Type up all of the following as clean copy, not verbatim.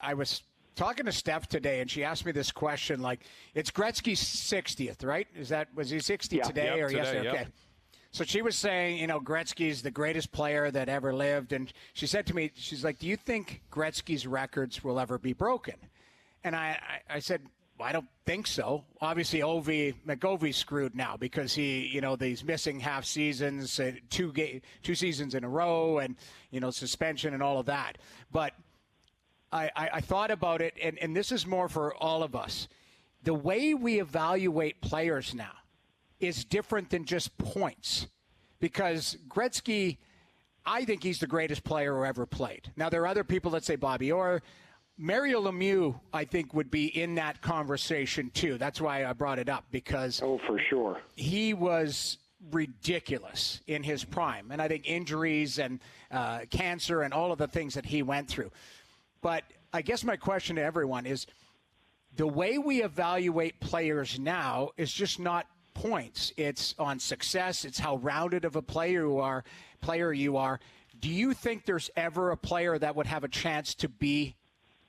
I was talking to Steph today, and she asked me this question, like, it's Gretzky's 60th, right? Was he 60 today or yesterday? Yep. Okay. So she was saying, Gretzky's the greatest player that ever lived. And she said to me, she's like, do you think Gretzky's records will ever be broken? And I said, well, I don't think so. Obviously, McOvie's screwed now because he's missing half seasons, two seasons in a row, and, suspension and all of that. But I thought about it, and this is more for all of us. The way we evaluate players now is different than just points, because Gretzky, I think he's the greatest player who ever played. Now, there are other people that say Bobby Orr. Mario Lemieux, I think, would be in that conversation too. That's why I brought it up, because for sure, he was ridiculous in his prime, and I think injuries and cancer and all of the things that he went through. But I guess my question to everyone is, the way we evaluate players now is just not points. It's on success. It's how rounded of a player you are. Do you think there's ever a player that would have a chance to be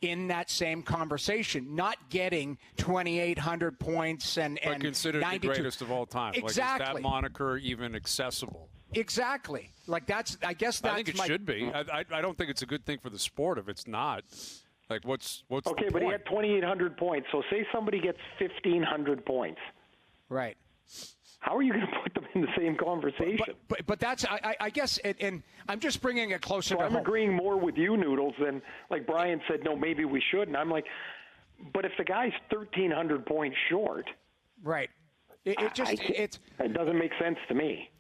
in that same conversation, not getting 2,800 points and considered 92. The greatest of all time? Exactly. Like, is that moniker even accessible? Exactly. I think it should be. I don't think it's a good thing for the sport if it's not. Like, what's okay? The but point? He had 2,800 points. So say somebody gets 1,500 points. Right. How are you going to put them in the same conversation? But that's, I guess, and I'm just bringing it closer to home. I'm agreeing more with you, Noodles, than, like Brian said, no, maybe we should. And I'm like, but if the guy's 1,300 points short. Right. It doesn't make sense to me.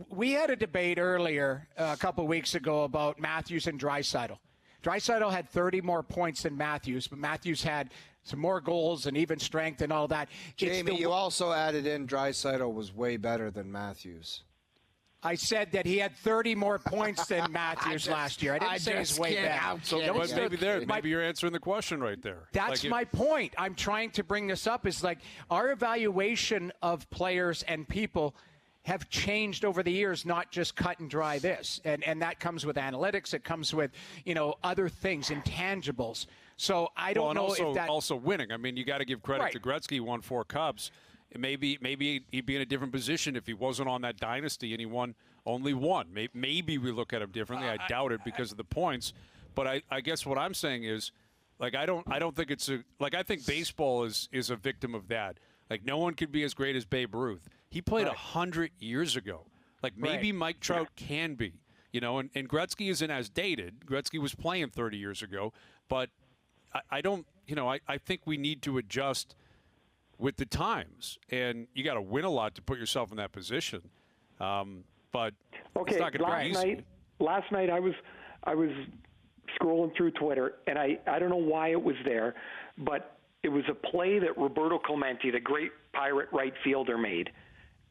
We had a debate earlier a couple weeks ago about Matthews and Draisaitl. Draisaitl had 30 more points than Matthews, but Matthews had some more goals and even strength and all that. Jamie, you also added in Draisaitl was way better than Matthews. I said that he had 30 more points than Matthews last year. I didn't say he's way better. So maybe you're answering the question right there. That's my point. I'm trying to bring this up. Is like our evaluation of players and people have changed over the years, not just cut and dry this. And that comes with analytics. It comes with, other things, intangibles. So I don't know if that... Also winning. I mean, you got to give credit to Gretzky. He won 4 Cups. Maybe he'd be in a different position if he wasn't on that dynasty and he won only one. Maybe we look at him differently. I doubt it because of the points. But I guess what I'm saying is, like, I don't think it's I think baseball is a victim of that. Like, no one could be as great as Babe Ruth. He played 100 years ago. Like, maybe Mike Trout can be, and Gretzky isn't as dated. Gretzky was playing 30 years ago. But I don't, I think we need to adjust with the times. And you got to win a lot to put yourself in that position. But it's not going to be easy. Last night I was scrolling through Twitter, and I don't know why it was there, but it was a play that Roberto Clemente, the great Pirate right fielder, made.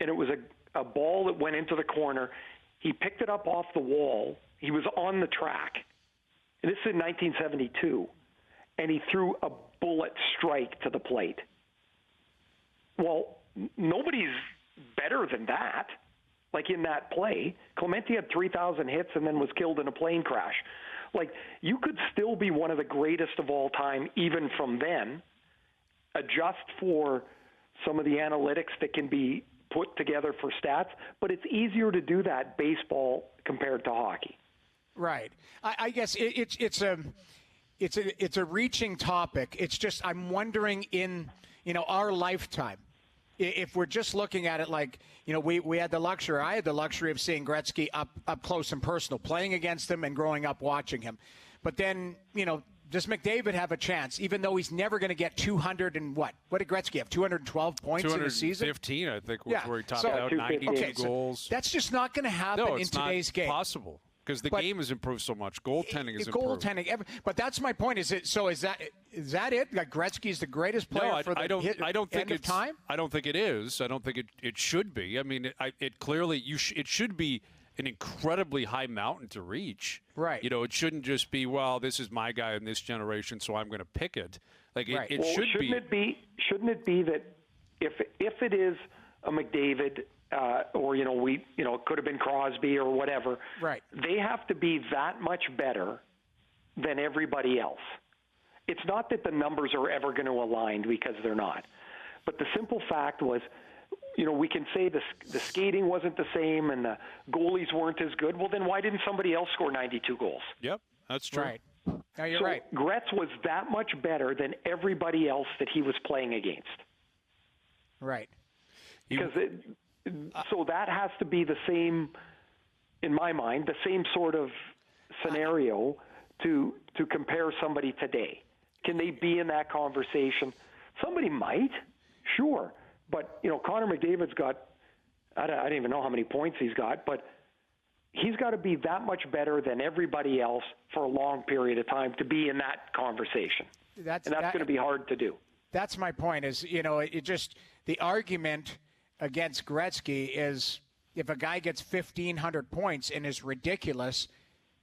And it was a ball that went into the corner. He picked it up off the wall. He was on the track. And this is in 1972. And he threw a bullet strike to the plate. Well, nobody's better than that. Like in that play, Clemente had 3,000 hits and then was killed in a plane crash. Like, you could still be one of the greatest of all time, even from then. Adjust for some of the analytics that can be put together for stats, but it's easier to do that baseball compared to hockey. Right. I guess it's a reaching topic. It's just I'm wondering in our lifetime, if we're just looking at it like we had the luxury. I had the luxury of seeing Gretzky up close and personal, playing against him and growing up watching him. But then does McDavid have a chance, even though he's never going to get 200 and what? What did Gretzky have? 212 points in a season? 215, I think, was where he topped out. 92 goals. So that's just not going to happen in today's game. No, it's not possible because the game has improved so much. Goaltending has improved. But that's my point. Is that it? Like, Gretzky's the greatest player for the end of time? I don't think it is. I don't think it should be. I mean, it clearly it should be an incredibly high mountain to reach. Right. It shouldn't just be, well, this is my guy in this generation, so I'm going to pick it. Like, it should be. Shouldn't it be that if it is a McDavid or it could have been Crosby or whatever, right? They have to be that much better than everybody else. it's not that the numbers are ever going to align, because they're not. But the simple fact was, we can say the skating wasn't the same and the goalies weren't as good. Well, then why didn't somebody else score 92 goals? Yep, that's true. Right. No, you're right. Gretz was that much better than everybody else that he was playing against. Right. Because so that has to be the same, in my mind, the same sort of scenario to compare somebody today. Can they be in that conversation? Somebody might, sure. But, Connor McDavid's got, I don't even know how many points he's got, but he's got to be that much better than everybody else for a long period of time to be in that conversation. That's going to be hard to do. That's my point is, the argument against Gretzky is if a guy gets 1,500 points and is ridiculous,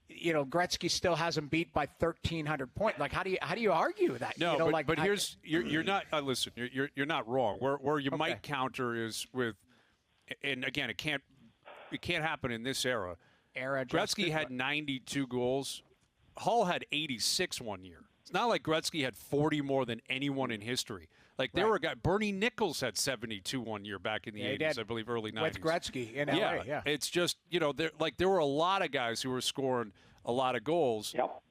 Gretzky still has him beat by 1,300 points. Like, how do you argue that? No, but here's you're not. Listen, you're not wrong. Where you might counter is with, and again, it can't happen in this era. Gretzky had 92 goals. Hull had 86 one year. It's not like Gretzky had 40 more than anyone in history. Like, there were guys. Bernie Nichols had 72 one year back in the 80s, I believe, early 90s. With Gretzky in LA, yeah. It's just, there were a lot of guys who were scoring a lot of goals. Yep.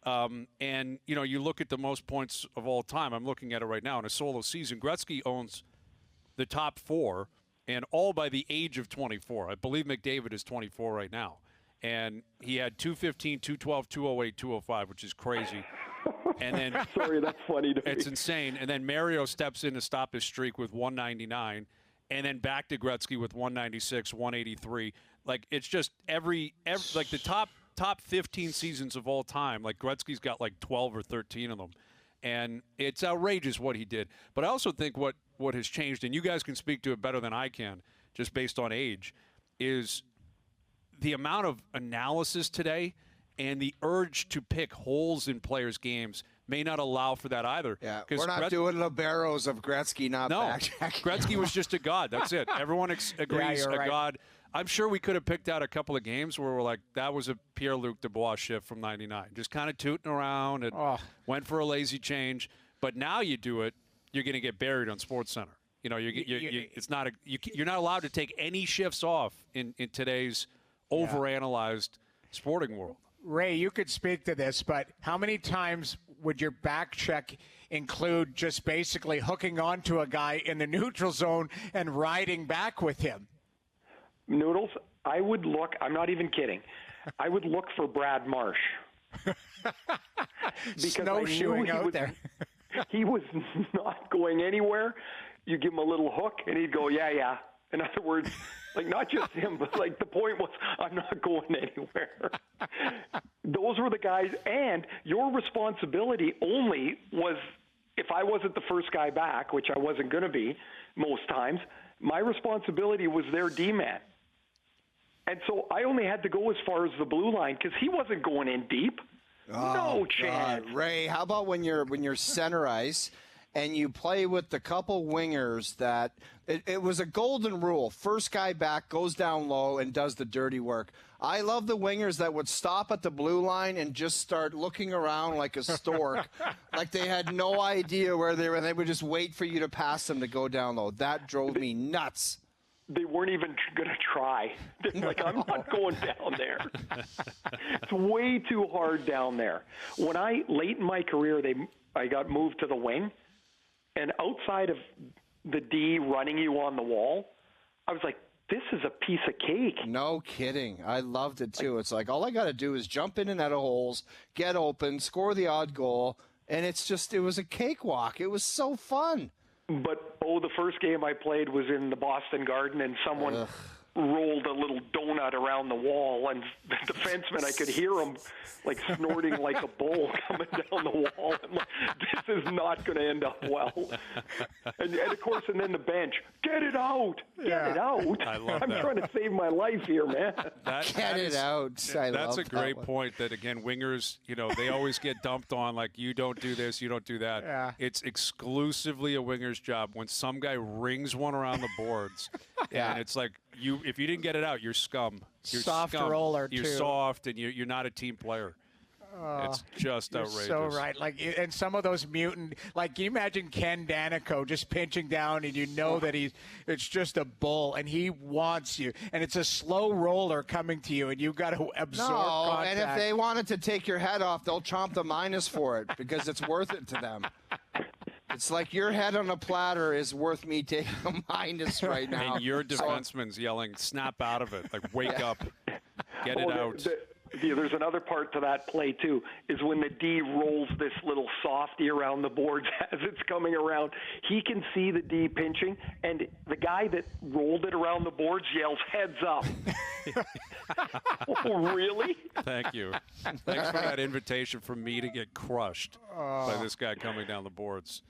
And, you look at the most points of all time. I'm looking at it right now in a solo season. Gretzky owns the top 4, and all by the age of 24. I believe McDavid is 24 right now. And he had 215, 212, 208, 205, which is crazy. And then sorry, that's funny to me. It's insane. And then Mario steps in to stop his streak with 199, and then back to Gretzky with 196, 183. Like, it's just every like the top 15 seasons of all time. Like, Gretzky's got like 12 or 13 of them, and it's outrageous what he did. But I also think what has changed, and you guys can speak to it better than I can, just based on age, is the amount of analysis today. And the urge to pick holes in players' games may not allow for that either. Yeah, we're not doing liberos of Gretzky not backtracking. Gretzky was just a god. That's it. Everyone agrees a god. I'm sure we could have picked out a couple of games where we're like, that was a Pierre-Luc Dubois shift from 99. Just kind of tooting around and went for a lazy change. But now you do it, you're going to get buried on SportsCenter. You're not allowed to take any shifts off in today's overanalyzed sporting world. Ray, you could speak to this, but how many times would your back check include just basically hooking onto a guy in the neutral zone and riding back with him? Noodles, I would look, I'm not even kidding, I would look for Brad Marsh. Snowshoeing out there. He was not going anywhere. You give him a little hook, and he'd go, yeah. In other words, like, not just him, but like the point was, I'm not going anywhere. Those were the guys, and your responsibility only was, if I wasn't the first guy back, which I wasn't going to be most times, my responsibility was their D-man. And so I only had to go as far as the blue line because he wasn't going in deep. No chance. Ray, how about when you're center ice and you play with the couple wingers that it was a golden rule. First guy back goes down low and does the dirty work. I love the wingers that would stop at the blue line and just start looking around like a stork, like they had no idea where they were. They would just wait for you to pass them to go down low. That drove me nuts. They weren't even going to try. They're like, I'm not going down there. It's way too hard down there. When late in my career, I got moved to the wing, and outside of the D running you on the wall, I was like, this is a piece of cake. No kidding. I loved it too. It's like, all I got to do is jump in and out of holes, get open, score the odd goal, and it was a cakewalk. It was so fun. But, the first game I played was in the Boston Garden, and someone rolled a little donut around the wall, and the defenseman, I could hear him like snorting like a bull coming down the wall. I'm like, this is not going to end up well. And of course, and then the bench, get it out, get it out. I love I'm that. trying to save my life here, man. That's a great point that, again, wingers, they always get dumped on like, you don't do this, you don't do that. Yeah. It's exclusively a winger's job. When some guy rings one around the boards, and it's like, if you didn't get it out, you're scum. You're soft scum. roller, You're too. soft, and you're not a team player. It's just outrageous. So right, like, and some of those mutant, like, can you imagine Ken Danico just pinching down, and you know that it's just a bull, and he wants you, and it's a slow roller coming to you, and you've got to absorb contact. And if they wanted to take your head off, they'll chomp the minus for it because it's worth it to them. It's like your head on a platter is worth me taking a minus right now. And your defenseman's yelling, snap out of it. Like, wake up. Get it out. There's another part to that play, too, is when the D rolls this little softy around the boards as it's coming around. He can see the D pinching, and the guy that rolled it around the boards yells, heads up. Oh, really? Thank you. Thanks for that invitation for me to get crushed by this guy coming down the boards.